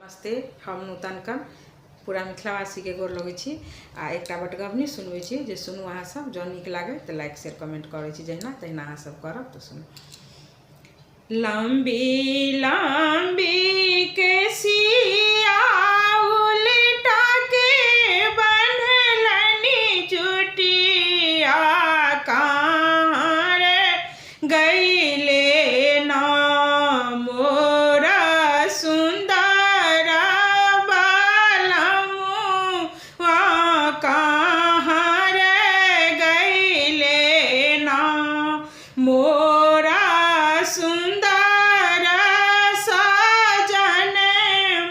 नमस्ते। हम नूतनकन पूरा मिथिलावासी के गोर लगै छी आ एकटा बटगबनी सुनबै छी जे सुनू अहाँ सब। जँ नीक लागे तऽ लाइक शेयर कमेंट करै छी, जहिना तहिना अहाँ सब करब तऽ सुनू। लंबी लंबी केसिया उलटा के बंधलनि चुटिया, कहाँ रे गइले ना मोरा सुंदर बालमुआ, कहाँ रे गइले ना मोरा सुंदर सजन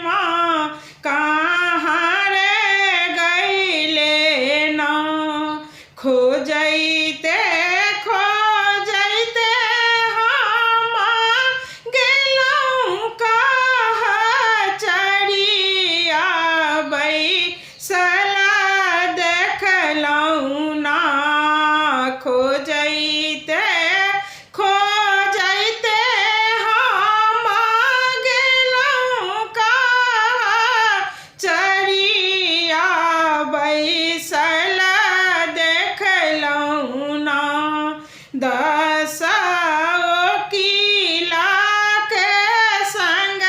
माँ, कहाँ रे गइले ना। खोजैते खोजैते हम गेलहुँ कहाँ चरिया, बैसल देखलहुँ ना। खोजैते खोजैते हम गेलहुँ कहाँ चरिया, बैसल देखलहुँ ना। दस ओकीला के संग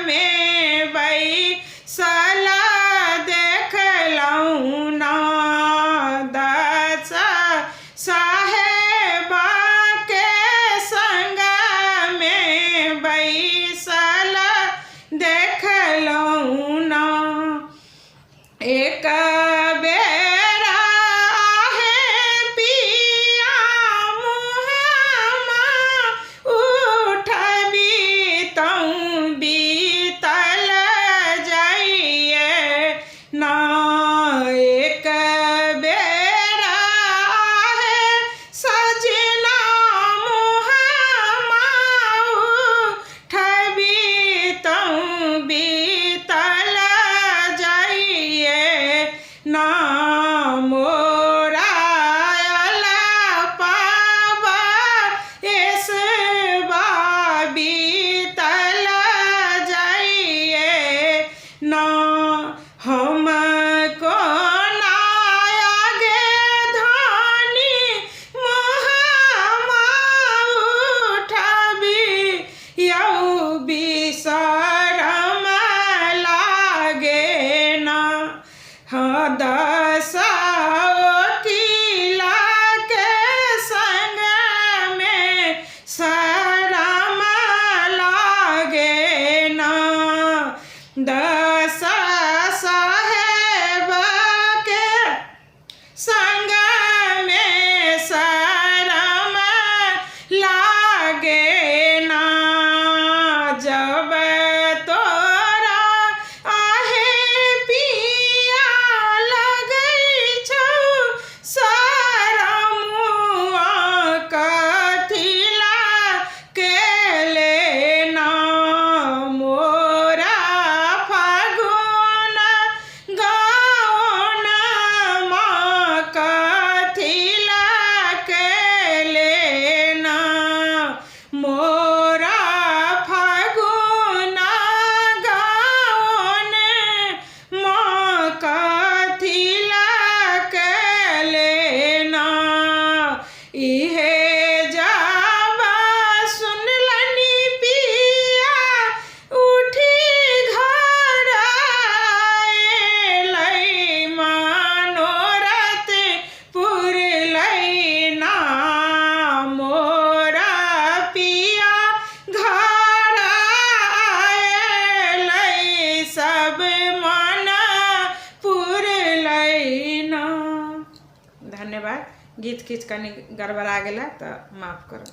में बैसल देखलहुँ ना। दस साहेबा के संग में बैसल देखलहुँ ना। एक बेरा आहे पिया मुँहमा उठबी तँ बीतल जाइए ना। एक बेरा आहे सजना मुँहमा उठबी तँ बीतल जाइए ना। मोरा पाबा एसबा बीतल जाइए ना। हमको ना आगे धानी मुँहमा उठबी, यौ बिसरम लागे ना। हाँ, दस ओकीला के संग में शरम लागे ना। दस साहेब के संग में शरम लागे ना। जब तोरा आहे पिया लगै छौ शरमुआ, कथिला केले ना। मोरा फागुन गाउन माँ, कथिला केले ना। मोरा फागुन गाउन माँ, कथिला केले ना। इहे जावा सुनलनि पिया उठी घर अएलै, मनोरथ पुरलै ना। मोरा पिया घर अएलै, सब मन पुरलै ना। धन्यवाद। गीत किछु कनि गड़बड़ा गेला तऽ माफ करब।